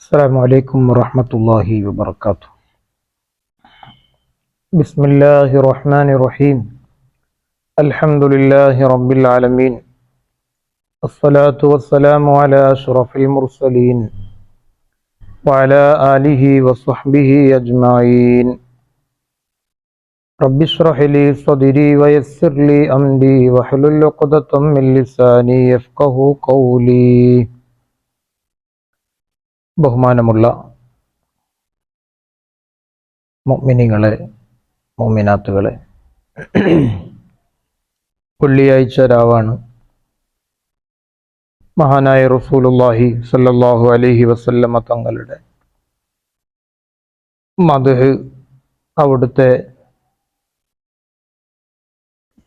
السلام عليكم ورحمة الله وبركاته. بسم الله الرحمن الرحيم. الحمد لله رب العالمين. الصلاة والسلام على أشرف المرسلين وعلى آله وصحبه أجمعين. رب اشرح لي صدري ويسر لي أمري واحلل عقدة من لساني يفقهوا قولي. ബഹുമാനമുള്ള മുഅ്മിനീങ്ങളെ, മുഅ്മിനാത്തുകളെ, വെള്ളിയാഴ്ച രാവാണ്. മഹാനായ റസൂലുള്ളാഹി സ്വല്ലല്ലാഹു അലൈഹി വസല്ലമ തങ്ങളുടെ മദ്ഹ്, അവിടുത്തെ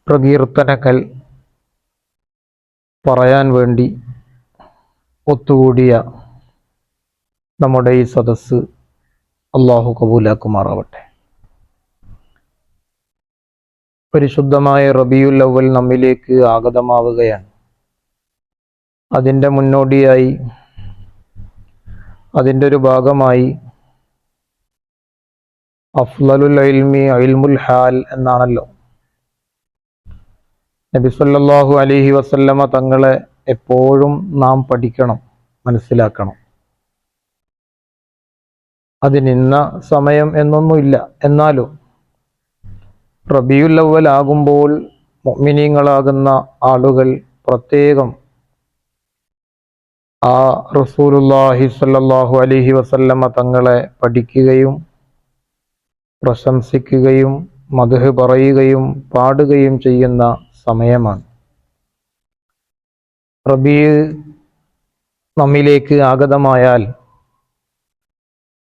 പ്രകീർത്തനങ്ങൾ പറയാൻ വേണ്ടി ഒത്തുകൂടിയ നമ്മുടെ ഈ സദസ്സ് അള്ളാഹു കബൂലാക്കുമാറാവട്ടെ. പരിശുദ്ധമായ റബീഉൽ അവ്വൽ നമ്മിലേക്ക് ആഗതമാവുകയാണ്. അതിൻ്റെ മുന്നോടിയായി, അതിൻ്റെ ഒരു ഭാഗമായി അഫ്ളലുൽ ഇൽമി ഇൽമുൽ ഹാൽ എന്നാണല്ലോ നബി സല്ലല്ലാഹു അലൈഹി വസല്ലമ തങ്ങളെ എപ്പോഴും നാം പഠിക്കണം, മനസ്സിലാക്കണം. അതിനിന്ന സമയം എന്നൊന്നുമില്ല. എന്നാലും റബീഉൽ അവ്വൽ ആകുമ്പോൾ മുഅ്മിനീങ്ങളാകുന്ന ആളുകൾ പ്രത്യേകം ആ റസൂലുള്ളാഹി സ്വല്ലല്ലാഹു അലൈഹി വസല്ലമ തങ്ങളെ പഠിക്കുകയും പ്രശംസിക്കുകയും മദ്ഹ് പറയുകയും പാടുകയും ചെയ്യുന്ന സമയമാണ്. റബീഉ നമ്മിലേക്ക് ആഗതമായാൽ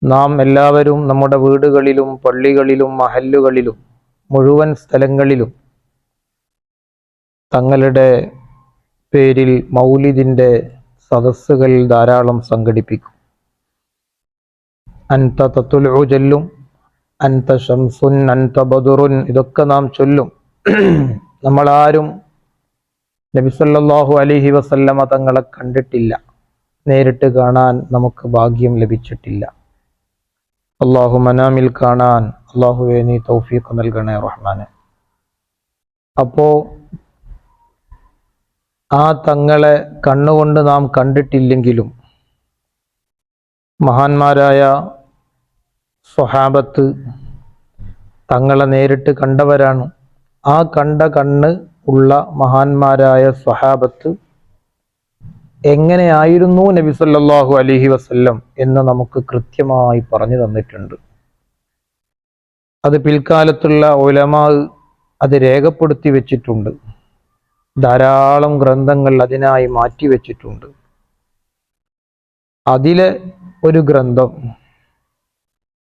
നാം എല്ലാവരും നമ്മുടെ വീടുകളിലും പള്ളികളിലും മഹല്ലുകളിലും മുഴുവൻ സ്ഥലങ്ങളിലും തങ്ങളുടെ പേരിൽ മൗലിദിൻ്റെ സദസ്സുകൾ ധാരാളം സംഘടിപ്പിക്കും. അൻത തത്തുൽഉ ചൊല്ലും, അൻത ശംസുൻ അൻത ബദറുൻ, ഇതൊക്കെ നാം ചൊല്ലും. നമ്മളാരും നബി സല്ലല്ലാഹു അലൈഹി വസല്ലമ തങ്ങളെ കണ്ടിട്ടില്ല, നേരിട്ട് കാണാൻ നമുക്ക് ഭാഗ്യം ലഭിച്ചിട്ടില്ല. അള്ളാഹു മനാമിൽ കാണാൻ അള്ളാഹുവേ നീ തൗഫീഖ് നൽകണേ റഹ്മാനെ. അപ്പോ ആ തങ്ങളെ കണ്ണുകൊണ്ട് നാം കണ്ടിട്ടില്ലെങ്കിലും മഹാന്മാരായ സ്വഹാബത്ത് തങ്ങളെ നേരിട്ട് കണ്ടവരാണ്. ആ കണ്ട കണ്ണ് ഉള്ള മഹാന്മാരായ സ്വഹാബത്ത് എങ്ങനെയായിരുന്നു നബി സല്ലല്ലാഹു അലൈഹി വസല്ലം എന്ന് നമുക്ക് കൃത്യമായി പറഞ്ഞു തന്നിട്ടുണ്ട്. അത് പിൽക്കാലത്തുള്ള ഉലമാ അത് രേഖപ്പെടുത്തി വെച്ചിട്ടുണ്ട്. ധാരാളം ഗ്രന്ഥങ്ങൾ അതിനായി മാറ്റിവെച്ചിട്ടുണ്ട്. അതിലെ ഒരു ഗ്രന്ഥം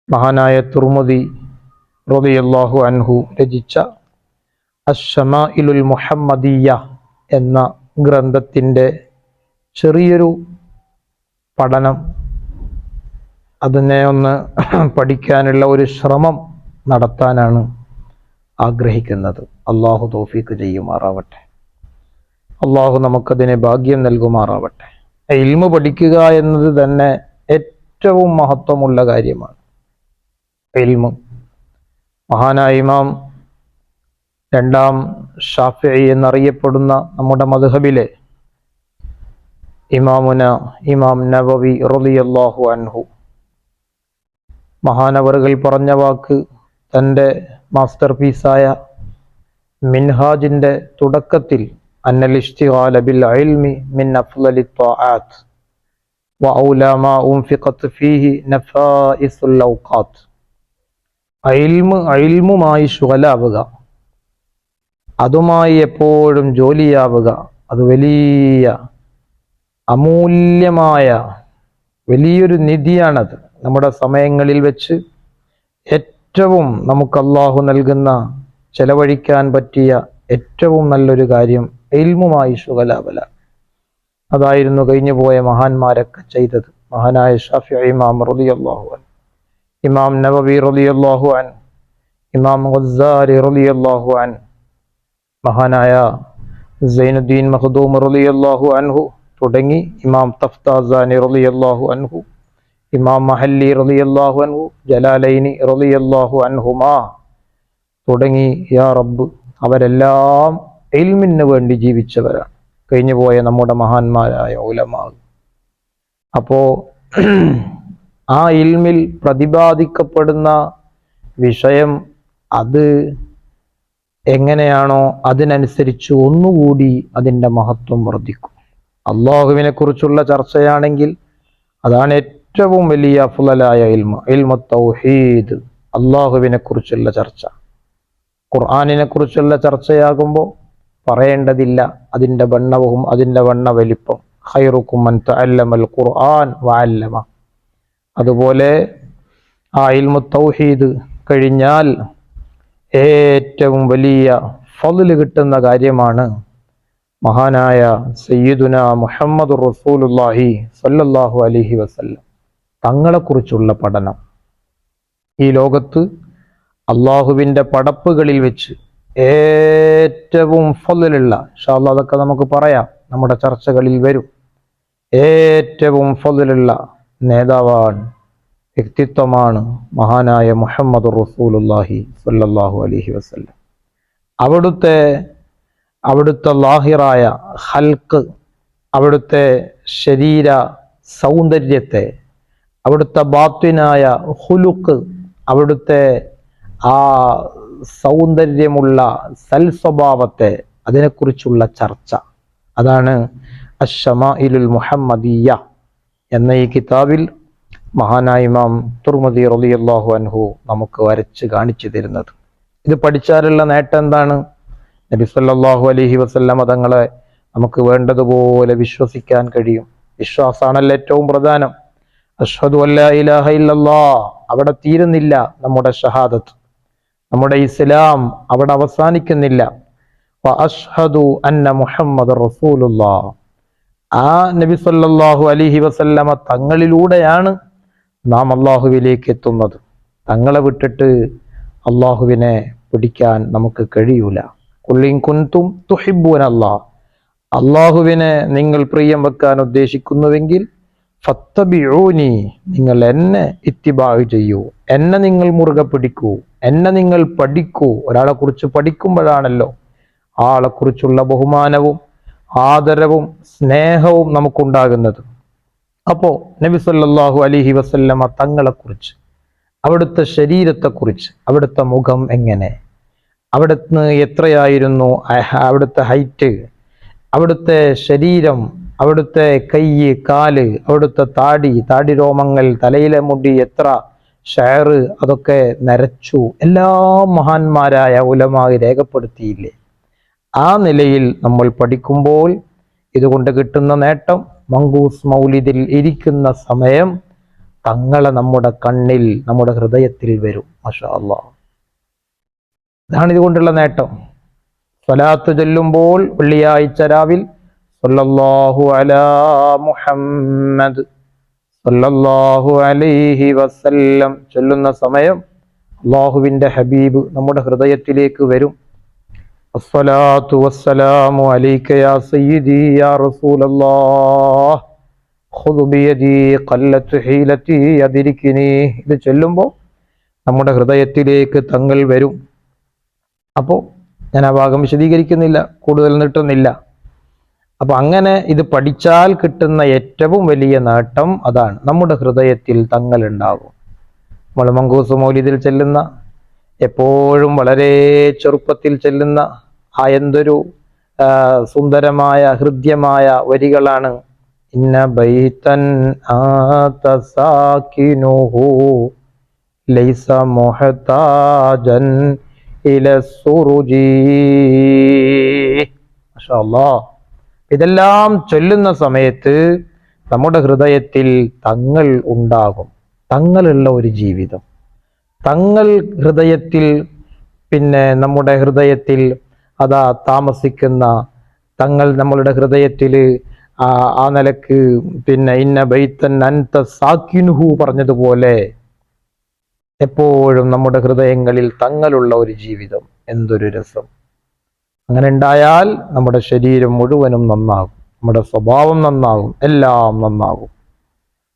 മഹാനായ തുർമുദി റളിയല്ലാഹു അൻഹു രചിച്ച അശ്ശമാഇലുൽ മുഹമ്മദിയ്യ എന്ന ഗ്രന്ഥത്തിൻ്റെ ചെറിയൊരു പഠനം, അതിനെ ഒന്ന് പഠിക്കാനുള്ള ഒരു ശ്രമം നടത്താനാണ് ആഗ്രഹിക്കുന്നത്. അള്ളാഹു തൗഫീഖ് ചെയ്യുമാറാവട്ടെ. അള്ളാഹു നമുക്കതിനെ ഭാഗ്യം നൽകുമാറാവട്ടെ. ഇൽമു പഠിക്കുക എന്നത് തന്നെ ഏറ്റവും മഹത്വമുള്ള കാര്യമാണ്. ഇൽമു മഹാനായ ഇമാം രണ്ടാം ഷാഫിഈ എന്നറിയപ്പെടുന്ന നമ്മുടെ മദ്ഹബിലെ ഇമാമുന ഇമാം നവവി റളിയല്ലാഹു അൻഹു മഹാനവറുകൾ പറഞ്ഞ വാക്ക് തൻ്റെ മാസ്റ്റർ പീസായ മിൻഹാജിൻ്റെ തുടക്കത്തിൽ അന്നൽ ഇശ്തിഗാല ബിൽ ഇൽമി മിൻ അഫ്ളലി ത്വാആത്ത് വഔലാ മാ ഉൻഫിഖത് ഫീഹി നഫായിസുൽ ഔഖാത്ത്. ഇൽമുമായി ശുഗലാവുക, അതുമായി എപ്പോഴും ജോലിയാവുക, അത് വലിയ അമൂല്യമായ വലിയൊരു നിധിയാണത്. നമ്മുടെ സമയങ്ങളിൽ വെച്ച് ഏറ്റവും നമുക്ക് അള്ളാഹു നൽകുന്ന ചെലവഴിക്കാൻ പറ്റിയ ഏറ്റവും നല്ലൊരു കാര്യം ഇൽമുമായി ശുഗലാവല. അതായിരുന്നു കഴിഞ്ഞു പോയ മഹാന്മാരൊക്കെ ചെയ്തത്. മഹാനായ ഷാഫിഈ ഇമാം റളിയല്ലാഹു അൻഹു, ഇമാം നവവി റളിയല്ലാഹു അൻഹു, ഇമാം ഗസ്സാലി റളിയല്ലാഹു അൻഹു, മഹാനായ സൈനുദ്ദീൻ മഖ്ദൂം റളിയല്ലാഹു അൻഹു തുടങ്ങി ഇമാം തഫ്താസാനി റളിയല്ലാഹു അൻഹു, ഇമാം മഹല്ലി റളിയല്ലാഹു അൻഹു, ജലാലൈനി റളിയല്ലാഹു അൻഹുമാ തുടങ്ങി യാ റബ്ബ് അവരെല്ലാം ഇൽമിന് വേണ്ടി ജീവിച്ചവരാണ്, കഴിഞ്ഞുപോയ നമ്മുടെ മഹാന്മാരായ ഉലമാ. അപ്പോ ആ ഇൽമിൽ പ്രതിപാദിക്കപ്പെടുന്ന വിഷയം അത് എങ്ങനെയാണോ അതിനനുസരിച്ച് ഒന്നുകൂടി അതിൻ്റെ മഹത്വം വർദ്ധിക്കും. അള്ളാഹുവിനെ കുറിച്ചുള്ള ചർച്ചയാണെങ്കിൽ അതാണ് ഏറ്റവും വലിയ അഫ്ളലായ ഇൽമു തൗഹീദ്, അള്ളാഹുവിനെ കുറിച്ചുള്ള ചർച്ച. ഖുർആനിനെ കുറിച്ചുള്ള ചർച്ചയാകുമ്പോൾ പറയേണ്ടതില്ല അതിൻ്റെ വണ്ണവും അതിൻ്റെ വണ്ണ വലിപ്പം. ഖൈറുക്കും മൻ തഅല്ലമൽ ഖുർആൻ വഅല്ലമ. അതുപോലെ ആ ഇൽമു തൗഹീദ് കഴിഞ്ഞാൽ ഏറ്റവും വലിയ ഫള് കിട്ടുന്ന കാര്യമാണ് മഹാനായ സയ്യിദുന മുഹമ്മദുർ റസൂലുള്ളാഹി സ്വല്ലല്ലാഹു അലൈഹി വസല്ലം തങ്ങളെക്കുറിച്ചുള്ള പഠനം. ഈ ലോകത്ത് അള്ളാഹുവിൻ്റെ പടപ്പുകളിൽ വെച്ച് ഏറ്റവും ഫളലുള്ള, ഇൻഷാ അല്ലാഹ് അതൊക്കെ നമുക്ക് പറയാം, നമ്മുടെ ചർച്ചകളിൽ വരും, ഏറ്റവും ഫളലുള്ള നേതാവാണ്, വ്യക്തിത്വമാണ് മഹാനായ മുഹമ്മദുർ റസൂലുള്ളാഹി സ്വല്ലല്ലാഹു അലൈഹി വസല്ലം. അവിടുത്തെ ലാഹിറായ ഹൽക്ക്, അവിടുത്തെ ശരീര സൗന്ദര്യത്തെ, അവിടുത്തെ ബാത്തിനായ ഹുലുക്ക്, അവിടുത്തെ ആ സൗന്ദര്യമുള്ള സൽസ്വഭാവത്തെ, അതിനെക്കുറിച്ചുള്ള ചർച്ച. അതാണ് അശ്ശമാഇലുൽ മുഹമ്മദിയ്യ എന്ന ഈ കിതാബിൽ മഹാനായ ഇമാം തുർമുദി റളിയല്ലാഹു അൻഹു നമുക്ക് വരച്ച് കാണിച്ചു തരുന്നത്. ഇത് പഠിച്ചാലുള്ള നേട്ടം എന്താണ്? നബി സല്ലല്ലാഹു അലൈഹി വസല്ലമ തങ്ങളെ നമുക്ക് വേണ്ടതുപോലെ വിശ്വസിക്കാൻ കഴിയും. വിശ്വാസാണല്ലോ ഏറ്റവും പ്രധാനം. അഷ്ഹദു അല്ലാ ഇലാഹ ഇല്ലല്ലാഹ്, അവിടെ തീരുന്നില്ല നമ്മുടെ ഷഹാദത്ത്, നമ്മുടെ ഇസ്ലാം അവിടെ അവസാനിക്കുന്നില്ല. വ അഷ്ഹദു അന്ന മുഹമ്മദ് റസൂലുള്ളാഹ്, ആ നബി സല്ലല്ലാഹു അലൈഹി വസല്ലമ തങ്ങളിലൂടെയാണ് നാം അള്ളാഹുവിലേക്ക് എത്തുന്നത്. തങ്ങളെ വിട്ടിട്ട് അള്ളാഹുവിനെ പിടിക്കാൻ നമുക്ക് കഴിയൂല. ഖുൽ ഇൻ കുൻതും തുഹിബ്ബൂനല്ലാഹ്, അള്ളാഹുവിനെ നിങ്ങൾ പ്രിയം വെക്കാൻ ഉദ്ദേശിക്കുന്നുവെങ്കിൽ ഫത്തബിഊനി, നിങ്ങൾ എന്നെ ഇത്തിബാഅ് ചെയ്യൂ, എന്നെ നിങ്ങൾ മുറുകെ പിടിക്കൂ, എന്നെ നിങ്ങൾ പഠിക്കൂ. ഒരാളെ കുറിച്ച് പഠിക്കുമ്പോഴാണല്ലോ ആളെക്കുറിച്ചുള്ള ബഹുമാനവും ആദരവും സ്നേഹവും നമുക്കുണ്ടാകുന്നത്. അപ്പോ നബി സല്ലല്ലാഹു അലൈഹി വസല്ലമ തങ്ങളെക്കുറിച്ച്, അവിടുത്തെ ശരീരത്തെക്കുറിച്ച്, അവിടുത്തെ മുഖം എങ്ങനെ, അവിടുന്ന് എത്രയായിരുന്നു അവിടുത്തെ ഹൈറ്റ്, അവിടുത്തെ ശരീരം, അവിടുത്തെ കൈ കാല്, അവിടുത്തെ താടി രോമങ്ങൾ, തലയിലെ മുടി എത്ര, ഷഅറ് അതൊക്കെ നരച്ചു, എല്ലാ മഹാന്മാരായ ഉലമാ രേഖപ്പെടുത്തിയില്ലേ. ആ നിലയിൽ നമ്മൾ പഠിക്കുമ്പോൾ ഇതുകൊണ്ട് കിട്ടുന്ന നേട്ടം, മങ്കൂസ് മൗലിദിൽ ഇരിക്കുന്ന സമയം തങ്ങളെ നമ്മുടെ കണ്ണിൽ, നമ്മുടെ ഹൃദയത്തിൽ വരും. മാഷാ അല്ലാഹ്, ഇതാണ് ഇതുകൊണ്ടുള്ള നേട്ടം. സ്വലാത്ത് ചൊല്ലുമ്പോൾ വെള്ളിയാഴ്ച രാവിൽ സല്ലല്ലാഹു അലാ മുഹമ്മദ് സല്ലല്ലാഹു അലൈഹി വസല്ലം ചൊല്ലുന്ന സമയം അല്ലാഹുവിൻ്റെ ഹബീബ് നമ്മുടെ ഹൃദയത്തിലേക്ക് വരും. അസ്സലാത്തു വസ്സലാമു അലൈക യാ സയ്യിദി യാ റസൂലല്ലാഹ് ഖുദ് ബിയദി ഖല്ലത്ത് ഹീലതി അദ്രികിനി. ഇത് ചൊല്ലുമ്പോൾ നമ്മുടെ ഹൃദയത്തിലേക്ക് തങ്ങൾ വരും. അപ്പോൾ ഞാൻ ആ ഭാഗം വിശദീകരിക്കുന്നില്ല, കൂടുതൽ നീട്ടുന്നില്ല. അപ്പൊ അങ്ങനെ ഇത് പഠിച്ചാൽ കിട്ടുന്ന ഏറ്റവും വലിയ നേട്ടം അതാണ്, നമ്മുടെ ഹൃദയത്തിൽ തങ്ങൾ ഉണ്ടാകും. നമ്മൾ മങ്കൂസ് മൗലിദിൽ ചെല്ലുന്ന, എപ്പോഴും വളരെ ചെറുപ്പത്തിൽ ചെല്ലുന്ന ആ എന്തൊരു സുന്ദരമായ ഹൃദ്യമായ വരികളാണ്. ഇന്ന ബൈതൻ ആത സാകിനുഹു ലൈസ മുഹ്താജൻ ഇല സുറുജി. മാഷാ അല്ലാഹ്, ഇതെല്ലാം ചൊല്ലുന്ന സമയത്ത് നമ്മുടെ ഹൃദയത്തിൽ തങ്ങൾ ഉണ്ടാകും. തങ്ങളുള്ള ഒരു ജീവിതം, തങ്ങൾ ഹൃദയത്തിൽ, പിന്നെ നമ്മുടെ ഹൃദയത്തിൽ അതാ താമസിക്കുന്ന തങ്ങൾ നമ്മളുടെ ഹൃദയത്തിൽ ആ നിലക്ക്, പിന്നെ ഇന്ന ബൈത്തൻ അൻത സാക്കിനുഹു പറഞ്ഞതുപോലെ എപ്പോഴും നമ്മുടെ ഹൃദയങ്ങളിൽ തങ്ങളുള്ള ഒരു ജീവിതം, എന്തൊരു രസം. അങ്ങനെ ഉണ്ടായാൽ നമ്മുടെ ശരീരം മുഴുവനും നന്നാകും, നമ്മുടെ സ്വഭാവം നന്നാകും, എല്ലാം നന്നാകും.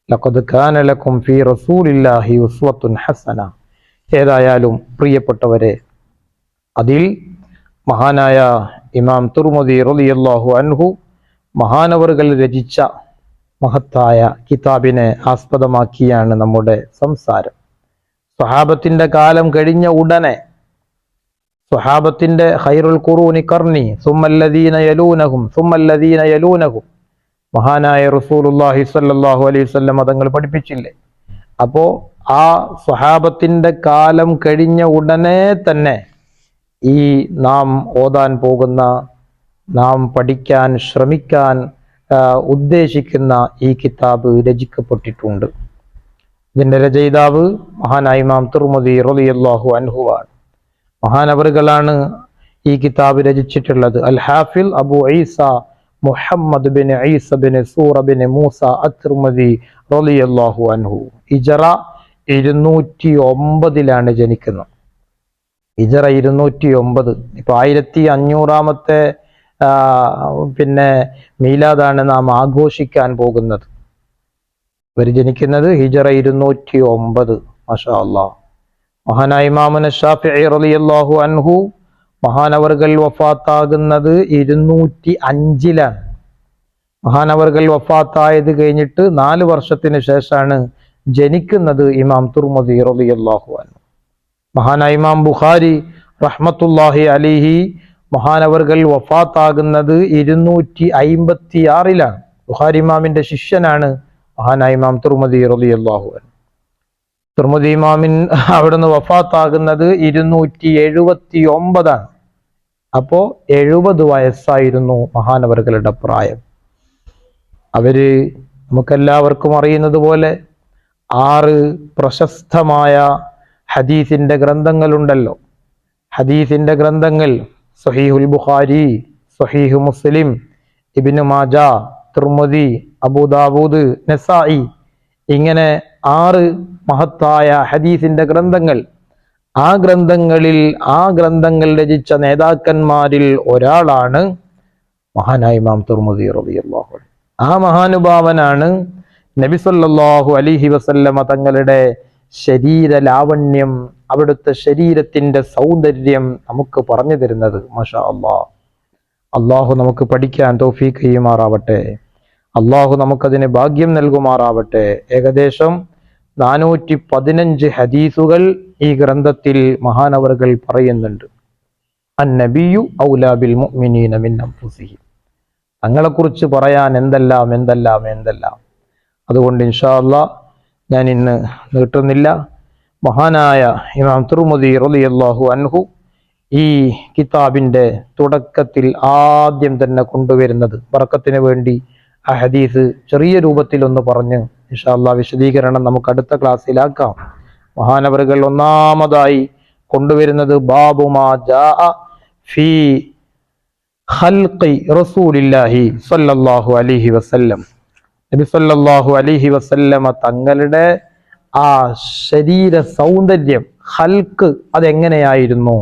ലഖദ് കാന ലക്കും ഫീ റസൂലില്ലാഹി ഉസ്വത്തുൻ ഹസന. ഏതായാലും പ്രിയപ്പെട്ടവരെ, അതിൽ മഹാനായ ഇമാം തുർമുദി റളിയല്ലാഹു അൻഹു മഹാനവറുകൾ രചിച്ച മഹത്തായ കിതാബിനെ ആസ്പദമാക്കിയാണ് നമ്മുടെ സംസാരം. സ്വഹാബത്തിന്റെ കാലം കഴിഞ്ഞ ഉടനെ, സ്വഹാബത്തിന്റെ ഖൈറുൽ ഖുറൂനി ഖർനി സുമ്മല്ലദീന യലൂനഹും സുമ്മല്ലദീന യലൂനഹും മഹാനായ റസൂലുള്ളാഹി സ്വല്ലല്ലാഹു അലൈഹി വസല്ലം തങ്ങൾ പഠിപ്പിച്ചില്ലേ? അപ്പോ ആ സ്വഹാബത്തിന്റെ കാലം കഴിഞ്ഞ ഉടനെ തന്നെ ഈ നാം ഓതാൻ പോകുന്ന, നാം പഠിക്കാൻ ശ്രമിക്കാൻ ഉദ്ദേശിക്കുന്ന ഈ കിതാബ് രചിക്കപ്പെട്ടിട്ടുണ്ട്. ഇതിന്റെ രചയിതാവ് മഹാനായ ഇമാം തുർമുദി റളിയല്ലാഹു അൻഹുവാണ്. മഹാനവറുകളാണ് ഈ കിതാബ് രചിച്ചിട്ടുള്ളത്. അൽ ഹാഫിൽ അബു ഈസ മുഹമ്മദ് ബിൻ ഈസ ബിൻ സൂറ ബിൻ മൂസ അത്തുർമുദി റളിയല്ലാഹു അൻഹു. ഹിജറ 209 ജനിക്കുന്നത്. ഹിജറ 209. ഇപ്പൊ 1500 പിന്നെ മീലാദാണ് നാം ആഘോഷിക്കാൻ പോകുന്നത്. ഇവർ ജനിക്കുന്നത് ഹിജറ 209. മാഷാ അല്ലാഹ്. മഹാനായ ഇമാമുന ശാഫിഈ റളിയല്ലാഹു അൻഹു മഹാനവർകൾ വഫാത്താകുന്നത് 205. മഹാനവർകൾ വഫാത്തായത് കഴിഞ്ഞിട്ട് 4 വർഷത്തിന് ശേഷമാണ് ജനിക്കുന്നത് ഇമാം തുർമുദി റളിയല്ലാഹു അൻഹു. മഹാനായ ഇമാം ബുഖാരി റഹ്മത്തുള്ളാഹി അലൈഹി മഹാനവർകൾ വഫാത്താകുന്നത് 256. ബുഖാരി ഇമാമിന്റെ ശിഷ്യനാണ് മഹാനായ ഇമാം തുർമുദി റളിയല്ലാഹു അൻഹു. തുർമുദി ഇമാമിൻ അവിടുന്ന് വഫാത്താകുന്നത് 279. അപ്പോ 70 വയസ്സായിരുന്നു മഹാനവറുകളുടെ പ്രായം. അവര് നമുക്കെല്ലാവർക്കും അറിയുന്നത് പോലെ 6 പ്രശസ്തമായ ഹദീസിന്റെ ഗ്രന്ഥങ്ങളുണ്ടല്ലോ. ഹദീസിന്റെ ഗ്രന്ഥങ്ങൾ സ്വഹീഹുൽ ബുഖാരി, സ്വഹീഹു മുസ്ലിം, ഇബ്നു മാജ, തുർമുദി, അബൂ ദാവൂദ്, നസായി, ഇങ്ങനെ 6 മഹത്തായ ഹദീസിന്റെ ഗ്രന്ഥങ്ങൾ. ആ ഗ്രന്ഥങ്ങൾ രചിച്ച നേതാക്കന്മാരിൽ ഒരാളാണ് മഹാനായ ഇമാം തുർമുദി റളിയല്ലാഹു അൻഹു. ആ മഹാനുഭാവനാണ് നബി സല്ലല്ലാഹു അലൈഹി വസല്ലമ തങ്ങളുടെ ശരീര ലാവണ്യം, അവിടുത്തെ ശരീരത്തിന്റെ സൗന്ദര്യം നമുക്ക് പറഞ്ഞു തരുന്നത്. മാഷാ അല്ലാഹ്. അള്ളാഹു നമുക്ക് പഠിക്കാൻ തൗഫീഖ് ചെയ്യുമാറാവട്ടെ. അള്ളാഹു നമുക്കതിന് ഭാഗ്യം നൽകുമാറാവട്ടെ. ഏകദേശം 415 ഹദീസുകൾ ഈ ഗ്രന്ഥത്തിൽ മഹാനവറുകൾ പറയുന്നുണ്ട്. അന്നബിയു ഔലാ ബിൽ മുഅ്മിനീന മിൻ അൻഫുസിഹിം. തങ്ങളെക്കുറിച്ച് പറയാൻ എന്തെല്ലാം. അതുകൊണ്ട് ഇൻഷാ അല്ലാഹ് ഞാൻ ഇന്ന് നീട്ടുന്നില്ല. മഹാനായ ഇമാം തുർമുദി റളിയല്ലാഹു അൻഹു ഈ കിതാബിന്റെ തുടക്കത്തിൽ ആദ്യം തന്നെ കൊണ്ടുവരുന്നത്, ബറക്കത്തിന് വേണ്ടി ആ ഹദീസ് ചെറിയ രൂപത്തിൽ ഒന്ന് പറഞ്ഞ് ഇൻഷാ അല്ലാഹ് വിശദീകരണം നമുക്ക് അടുത്ത ക്ലാസ്സിലാക്കാം. മഹാനവറുകൾ ഒന്നാമതായി കൊണ്ടുവരുന്നത് ബാബു മാ ജാഅ ഫീ ഖൽഖി റസൂലില്ലാഹി സ്വല്ലല്ലാഹു അലൈഹി വസല്ലം. നബി സ്വല്ലല്ലാഹു അലൈഹി വസല്ലമ തങ്ങളുടെ ആ ശരീര സൗന്ദര്യം, ഖൽഖ്, അതെങ്ങനെയായിരുന്നു,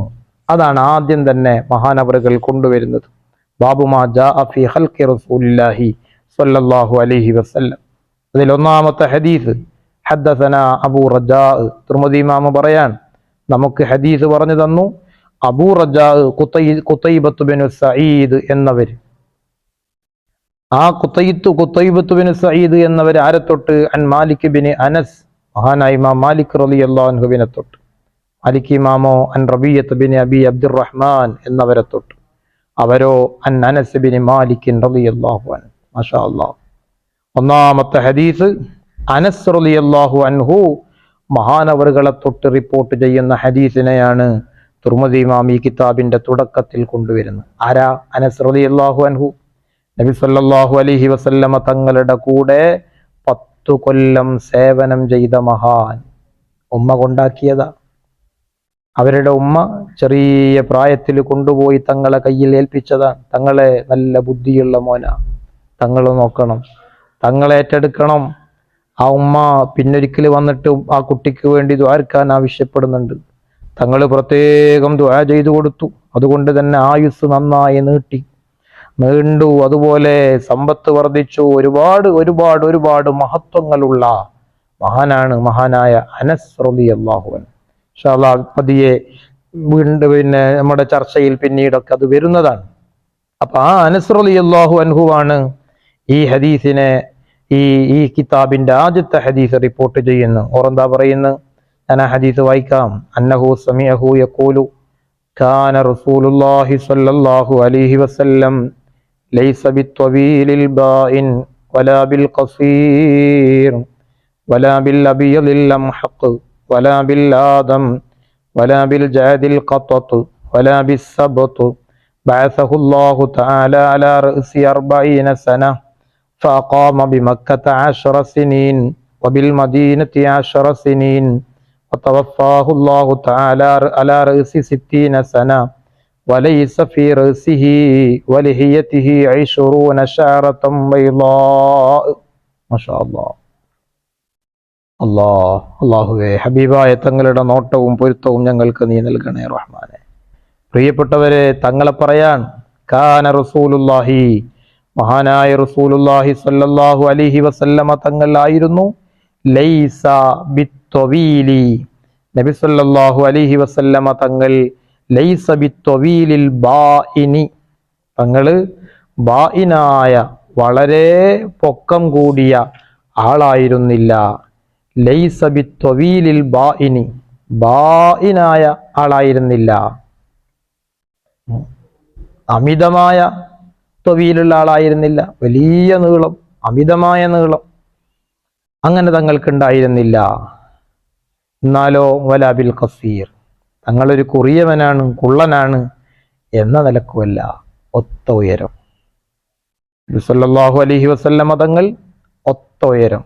അതാണ് ആദ്യം തന്നെ മഹാനവറുകൾ കൊണ്ടുവരുന്നത്. ബാബു മാ ജാഅ ഫീ ഖൽഖി റസൂലില്ലാഹി സ്വല്ലല്ലാഹു അലൈഹി വസല്ലം. അതിൽ ഒന്നാമത്തെ ഹദീസ് ഹദ്ദസന അബൂ റജാ. തുർമുദി ഇമാം പറയാൻ നമുക്ക് ഹദീസ് പറഞ്ഞു തന്നു. അബൂ റജാ ഖുതൈബത്ത് ബിൻ സഈദ് എന്നവർ. ആ ഖുതൈബത്ത് ബിൻ സഈദ് എന്നവർ ആരെ തൊട്ട്? അൻ മാലിക് ബിൻ അനസ്, മഹാനായ ഇമാം മാലിക് റളിയല്ലാഹു അൻഹുവിനെ തൊട്ട്. മാലിക് ഇമാമോ അൻ റബീയത്ത് ബിൻ അബി അബ്ദുറഹ്മാൻ എന്നവരെ തൊട്ട്. അവരോ അൻ അനസ് ബിൻ മാലിക് റളിയല്ലാഹു അൻഹു. മാഷാ അല്ലാഹ്. ഒന്നാമത്തെ ഹദീസ് അനസ് റളിയല്ലാഹു അൻഹു മഹാനവറുകളെ തൊട്ട് റിപ്പോർട്ട് ചെയ്യുന്ന ഹദീസിനെയാണ് തുർമുദി ഇമാം ഈ കിതാബിന്റെ തുടക്കത്തിൽ കൊണ്ടുവരുന്നത്. ആരാ? അനസ് റളിയല്ലാഹു അൻഹു. നബി സല്ലല്ലാഹു അലൈഹി വസല്ലമ തങ്ങളുടെ കൂടെ 10 കൊല്ലം സേവനം ചെയ്ത മഹാൻ. ഉമ്മ കൊണ്ടാക്കിയതാ. അവരുടെ ഉമ്മ ചെറിയ പ്രായത്തിൽ കൊണ്ടുപോയി തങ്ങളെ കയ്യിൽ ഏൽപ്പിച്ചതാണ്. തങ്ങളെ നല്ല ബുദ്ധിയുള്ള മോന, തങ്ങൾ നോക്കണം, തങ്ങളെ ഏറ്റെടുക്കണം. ആ ഉമ്മ പിന്നൊരിക്കൽ വന്നിട്ട് ആ കുട്ടിക്ക് വേണ്ടി ദുആർക്കാൻ ആവശ്യപ്പെടുന്നുണ്ട്. തങ്ങൾ പ്രത്യേകം ദുആ ചെയ്തു കൊടുത്തു. അതുകൊണ്ട് തന്നെ ആയുസ് നന്നായി നീട്ടി. നീണ്ടു, അതുപോലെ സമ്പത്ത് വർദ്ധിച്ചു, ഒരുപാട് ഒരുപാട് ഒരുപാട് മഹത്വങ്ങളുള്ള മഹാനാണ് മഹാനായ അനസ് റളിയല്ലാഹു അൻഹു. ഇൻഷാ അല്ലാഹ് പതിയെ വീണ്ടും പിന്നെ നമ്മുടെ ചർച്ചയിൽ പിന്നീടൊക്കെ അത് വരുന്നതാണ്. അപ്പൊ ആ അനസ് റളിയല്ലാഹു അൻഹുവാണ് ഈ ഹദീസിനെ ഈ കിതാബിന്റെ ആദ്യത്തെ ഹദീസ് റിപ്പോർട്ട് ചെയ്യുന്നു. ഓറെന്താ പറയുന്നത്? ഞാൻ ആ ഹദീസ് വായിക്കാം. അന്നഹു സമീഅഹു യഖൂലു കാന റസൂലുള്ളാഹി സ്വല്ലല്ലാഹു അലൈഹി വസല്ലം ലൈസ ബിത്വബീലിൽ ബാഇൻ വലാ ബിൽ ഖസീർ വലാ ബിൽ അബിയദിൽ അംഹഖ് വലാ ബിൽ ആദം വലാ ബിൽ ജഅദിൽ ഖത്തത്ത് വലാ ബിസ് സബത്ത് ബഅസഹു അല്ലാഹു തആല അലാ റഅസി 40 സന فأقام بمكة 10 سنين وبالمدينة 10 سنين وتوفاه الله تعالى على رأس 60 سنة وليس في رأسه ولحيته 20 شعرة بيضاء ما شاء الله. അല്ലാഹുവേ, ഹബീബായ തങ്ങളുടെ നോട്ടവും പൊരുത്തവും ഞങ്ങൾക്ക് നീ നൽകണേ റഹ്മാനെ. പ്രിയപ്പെട്ടവരെ, തങ്ങളെ പറയാൻ കാന റസൂലുള്ളാഹി, മഹാനായ റസൂലുള്ളാഹി സ്വല്ലല്ലാഹു അലൈഹി വസല്ലമ തങ്ങൾ ആയിരുന്നു ലൈസ ബിത്വീലി, നബി സ്വല്ലല്ലാഹു അലൈഹി വസല്ലമ തങ്ങൾ ലൈസ ബിത്വീലിൽ ബാഇനി, തങ്ങള് ബാഇനായ വളരെ പൊക്കം കൂടിയ ആളായിരുന്നില്ല. ലൈസ ബിത്വീലിൽ ബാഇനി, ബാഇനായ ആളായിരുന്നില്ല, അമിതമായ ത്വീലുള്ള ആളായിരുന്നില്ല, വലിയ നീളം, അമിതമായ നീളം അങ്ങനെ തങ്ങൾക്കുണ്ടായിരുന്നില്ല. എന്നാലോ വലാ ബിൽ ഖസീർ, തങ്ങളൊരു കുറിയവനാണ്, കുള്ളനാണ് എന്ന നിലക്കുമല്ല, ഒത്ത ഉയരം. സല്ലല്ലാഹു അലൈഹി വസല്ലമ തങ്ങൾ ഒത്ത ഉയരം,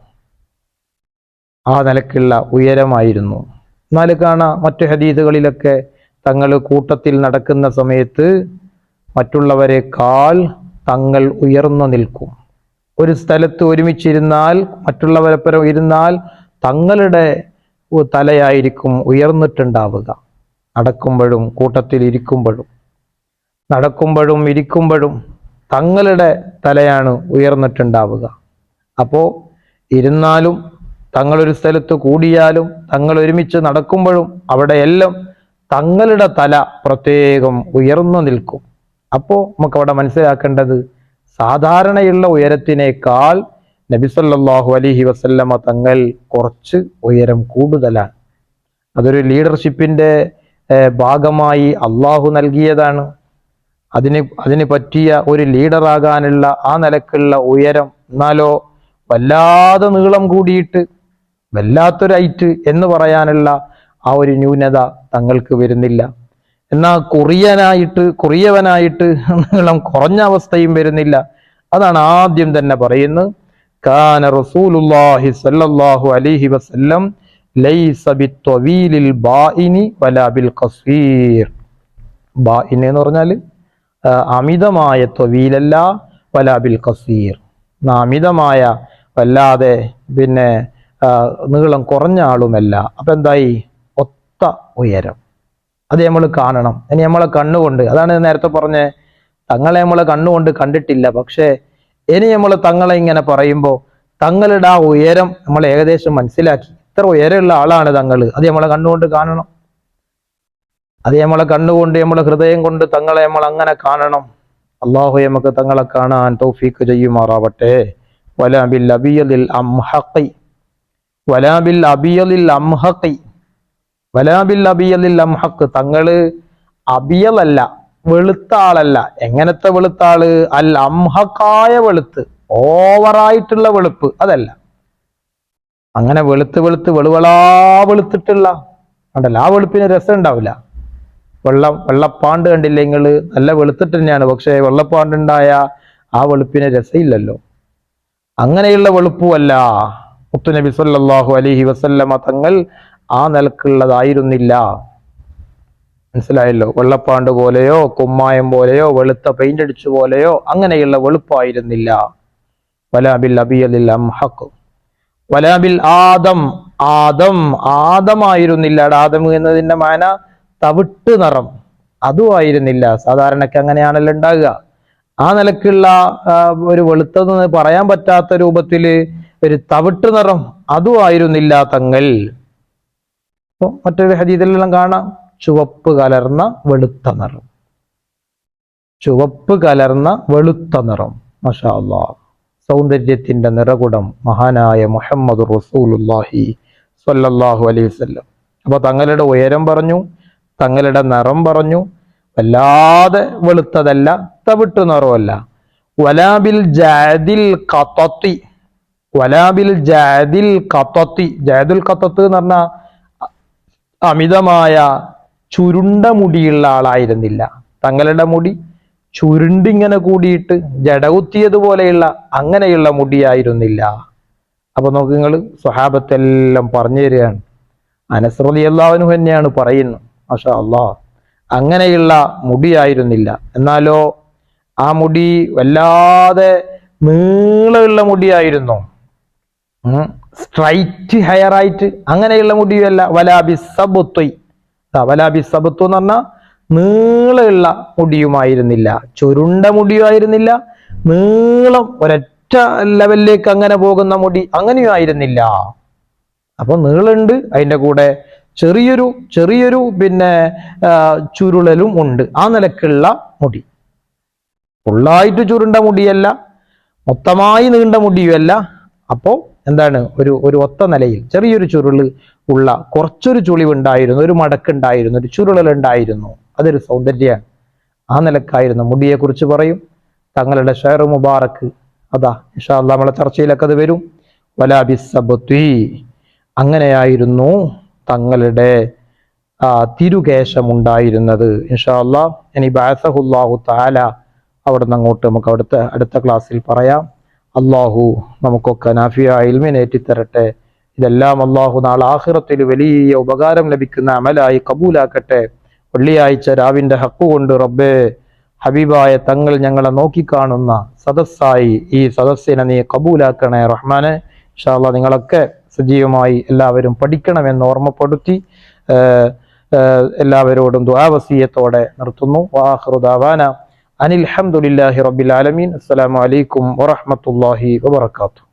ആ നിലക്കുള്ള ഉയരമായിരുന്നു. എന്നാൽ കാണാം മറ്റു ഹദീസുകളിലൊക്കെ തങ്ങൾ കൂട്ടത്തിൽ നടക്കുന്ന സമയത്ത് മറ്റുള്ളവരെക്കാൾ തങ്ങൾ ഉയർന്നു നിൽക്കും. ഒരു സ്ഥലത്ത് ഒരുമിച്ചിരുന്നാൽ, മറ്റുള്ളവരെപ്പരം ഇരുന്നാൽ തങ്ങളുടെ തലയായിരിക്കും ഉയർന്നിട്ടുണ്ടാവുക. നടക്കുമ്പോഴും കൂട്ടത്തിൽ ഇരിക്കുമ്പോഴും തങ്ങളുടെ തലയാണ് ഉയർന്നിട്ടുണ്ടാവുക. അപ്പോ ഇരുന്നാലും തങ്ങളൊരു സ്ഥലത്ത് കൂടിയാലും തങ്ങൾ ഒരുമിച്ച് നടക്കുമ്പോഴും അവിടെയെല്ലാം തങ്ങളുടെ തല പ്രത്യേകം ഉയർന്നു നിൽക്കും. അപ്പോ നമുക്ക് അവിടെ മനസ്സിലാക്കേണ്ടത്, സാധാരണയുള്ള ഉയരത്തിനേക്കാൾ നബി സല്ലല്ലാഹു അലൈഹി വസല്ലമ തങ്ങൾ കുറച്ച് ഉയരം കൂടുതലാണ്. അതൊരു ലീഡർഷിപ്പിന്റെ ഭാഗമായി അള്ളാഹു നൽകിയതാണ്. അതിന് പറ്റിയ ഒരു ലീഡറാകാനുള്ള ആ നിലക്കുള്ള ഉയരം. എന്നാലോ വല്ലാതെ നീളം കൂടിയിട്ട് വല്ലാത്തൊരു ഹൈറ്റ് എന്ന് പറയാനുള്ള ആ ഒരു ന്യൂനത തങ്ങൾക്ക് വരുന്നില്ല. എന്നാൽ കുറിയവനായിട്ട് നീളം കുറഞ്ഞ അവസ്ഥയും വരുന്നില്ല. അതാണ് ആദ്യം തന്നെ പറയുന്നത്, കാന റസൂലുള്ളാഹി സ്വല്ലല്ലാഹു അലൈഹി വസല്ലം ലൈസ ബിത്വീലിൽ ബാഇനി വലാ ബിൽ ഖസീർ. ബാഇൻ എന്ന് പറഞ്ഞാൽ അമിതമായ ത്വീലല്ല, വലാ ബിൽ ഖസീർ, അമിതമായ വല്ലാതെ പിന്നെ നീളം കുറഞ്ഞ ആളുമല്ല. അപ്പൊ എന്തായി? ഒത്ത ഉയരം. അത് നമ്മൾ കാണണം. ഇനി നമ്മളെ കണ്ണുകൊണ്ട്, അതാണ് നേരത്തെ പറഞ്ഞ, തങ്ങളെ നമ്മളെ കണ്ണുകൊണ്ട് കണ്ടിട്ടില്ല, പക്ഷേ ഇനി നമ്മൾ തങ്ങളെ ഇങ്ങനെ പറയുമ്പോൾ തങ്ങളുടെ ആ ഉയരം നമ്മൾ ഏകദേശം മനസ്സിലാക്കി. ഇത്ര ഉയരമുള്ള ആളാണ് തങ്ങൾ, അത് നമ്മളെ കണ്ണുകൊണ്ട് കാണണം. അത് നമ്മളെ കണ്ണുകൊണ്ട്, നമ്മളെ ഹൃദയം കൊണ്ട് തങ്ങളെ നമ്മൾ അങ്ങനെ കാണണം. അള്ളാഹു നമുക്ക് തങ്ങളെ കാണാൻ തൗഫീഖ് ചെയ്യുമാറാവട്ടെ. വലാ ബിൽ അബിയദിൽ അംഹഖി വലാ ബിൽ അബിയദിൽ അംഹഖി വലാ ബിൽ അബിയദിൽ അംഹഖ്, തങ്ങള് അബിയലല്ല, വെളുത്ത ആളല്ല. എങ്ങനത്തെ വെളുത്ത ആള്? അൽ അംഹഖായ വെളുത്ത്, ഓവറായിട്ടുള്ള വെളുപ്പ് അതല്ല. അങ്ങനെ വെളുവളാ വെളുത്തിട്ടുള്ള ഉണ്ടല്ലോ, ആ വെളുപ്പിന് രസം ഉണ്ടാവില്ല. വെള്ളപ്പാണ്ട് കണ്ടില്ലേ നിങ്ങള്? നല്ല വെളുത്തിട്ട് തന്നെയാണ്, പക്ഷെ വെള്ളപ്പാണ്ടുണ്ടായ ആ വെളുപ്പിന് രസമില്ലല്ലോ. അങ്ങനെയുള്ള വെളുപ്പുമല്ല മുത്തുനബി സല്ലല്ലാഹു അലൈഹി വസല്ലമ തങ്ങൾ ആ നിലക്കുള്ളതായിരുന്നില്ല. മനസ്സിലായല്ലോ? വെള്ളപ്പാണ്ട് പോലെയോ കുമ്മായം പോലെയോ വെളുത്ത പെയിന്റ് അടിച്ചു പോലെയോ അങ്ങനെയുള്ള വെളുപ്പായിരുന്നില്ല. വലാ ബിൽ അബിയദിൽ അംഹഖ് വലാ ബിൽ ആദം ആദമായിരുന്നില്ല. ആദം എന്നതിന്റെ മാന തവിട്ട് നിറം, അതും ആയിരുന്നില്ല. സാധാരണക്ക് അങ്ങനെയാണല്ലോ ഉണ്ടാകുക. ആ നിലക്കുള്ള ഒരു വെളുത്തതെന്ന് പറയാൻ പറ്റാത്ത രൂപത്തില് ഒരു തവിട്ട് നിറം അതും ആയിരുന്നില്ല തങ്ങൾ. അപ്പൊ മറ്റൊരു ഹദീസിലെല്ലാം കാണാം ചുവപ്പ് കലർന്ന വെളുത്ത നിറം, ചുവപ്പ് കലർന്ന വെളുത്ത നിറം. മാഷാ അല്ലാഹ്, സൗന്ദര്യത്തിന്റെ നിറകുടം മഹാനായ മുഹമ്മദ് റസൂലുള്ളാഹി സ്വല്ലല്ലാഹു അലൈഹി വസല്ലം. അപ്പൊ തങ്ങളുടെ ഉയരം പറഞ്ഞു, തങ്ങളുടെ നിറം പറഞ്ഞു, വല്ലാതെ വെളുത്തതല്ല, തവിട്ട് നിറമല്ല. വലാബിൽ ജാദിൽ ഖത്തത്തി, വലാബിൽ ജാദിൽ ഖത്തത്തി. ജാദുൽ ഖത്തത്ത് എന്ന് പറഞ്ഞാൽ അമിതമായ ചുരുണ്ട മുടിയുള്ള ആളായിരുന്നില്ല. തങ്ങളുടെ മുടി ചുരുണ്ടിങ്ങനെ കൂടിയിട്ട് ജടകുത്തിയതുപോലെയുള്ള അങ്ങനെയുള്ള മുടിയായിരുന്നില്ല. അപ്പൊ നോക്ക് നിങ്ങൾ, സ്വഹാബത്തെല്ലാം പറഞ്ഞു തരികയാണ്. അനസ് റളിയല്ലാഹു അൻഹു തന്നെയാണ് പറയുന്നത്. മാഷാ അല്ലാഹ്, അങ്ങനെയുള്ള മുടിയായിരുന്നില്ല. എന്നാലോ ആ മുടി വല്ലാതെ നീളമുള്ള മുടിയായിരുന്നു. സ്ട്രൈറ്റ് ഹെയർ ആയിട്ട് അങ്ങനെയുള്ള മുടിയല്ല. വലാബിസബുത്തു, വലാബിസബുത്തു എന്ന് പറഞ്ഞാൽ നീളമുള്ള മുടിയുമായിരുന്നില്ല, ചുരുണ്ട മുടിയുമായിരുന്നില്ല, നീളം ഒരൊറ്റ ലെവലിലേക്ക് അങ്ങനെ പോകുന്ന മുടി അങ്ങനെയും ആയിരുന്നില്ല. അപ്പൊ നീളുണ്ട്, അതിന്റെ കൂടെ ചെറിയൊരു പിന്നെ ചുരുളലും ഉണ്ട്. ആ നിലക്കുള്ള മുടി, ഫുള്ളായിട്ട് ചുരുണ്ട മുടിയല്ല, മൊത്തമായി നീണ്ട മുടിയുമല്ല. അപ്പോ എന്താണ്, ഒരു ഒത്ത നിലയിൽ ചെറിയൊരു ചുരുള് ഉള്ള, കുറച്ചൊരു ചുളിവുണ്ടായിരുന്നു, ഒരു മടക്കുണ്ടായിരുന്നു, ഒരു ചുരുളലുണ്ടായിരുന്നു. അതൊരു സൗന്ദര്യമാണ്. ആ നിലക്കായിരുന്നു. മുടിയെ കുറിച്ച് പറയും തങ്ങളുടെ ഷെയർ മുബാറക്ക്. അതാ ഇൻഷാ അല്ലാഹ് നമ്മളെ ചർച്ചയിലൊക്കെ അത് വരും. വലാബിസബത്വി, അങ്ങനെയായിരുന്നു തങ്ങളുടെ തിരുകേശമുണ്ടായിരുന്നത്. ഇൻഷാ അല്ലാഹ് ഇനി ബഅസഹുല്ലാഹു തആല അവിടുന്ന് അങ്ങോട്ട് നമുക്ക് അടുത്ത ക്ലാസ്സിൽ പറയാം. അള്ളാഹു നമുക്കൊക്കെ നാഫിയായ ഇൽമിനെ ഏറ്റിത്തരട്ടെ. ഇതെല്ലാം അള്ളാഹു നാളെ ആഖിറത്തിൽ വലിയ ഉപകാരം ലഭിക്കുന്ന അമലായി കബൂലാക്കട്ടെ. വെള്ളിയാഴ്ച രാവിന്റെ ഹക്ക് കൊണ്ട് റബ്ബേ, ഹബീബായ തങ്ങൾ ഞങ്ങളെ നോക്കിക്കാണുന്ന സദസ്സായി ഈ സദസ്സിനെ നീ കബൂലാക്കണേ റഹ്മാനെ. ഇൻഷാ അല്ലാഹ് നിങ്ങളൊക്കെ സജീവമായി എല്ലാവരും പഠിക്കണമെന്ന് ഓർമ്മപ്പെടുത്തി എല്ലാവരോടും ദുആ വസിയത്തോടെ നിർത്തുന്നു. വആഖിറു ദഅവാന അനിൽ ഹംദുലില്ലാഹി റബ്ബിൽ ആലമീൻ. അസ്സലാമു അലൈക്കും വറഹ്മത്തുള്ളാഹി വബറകാതുഹു.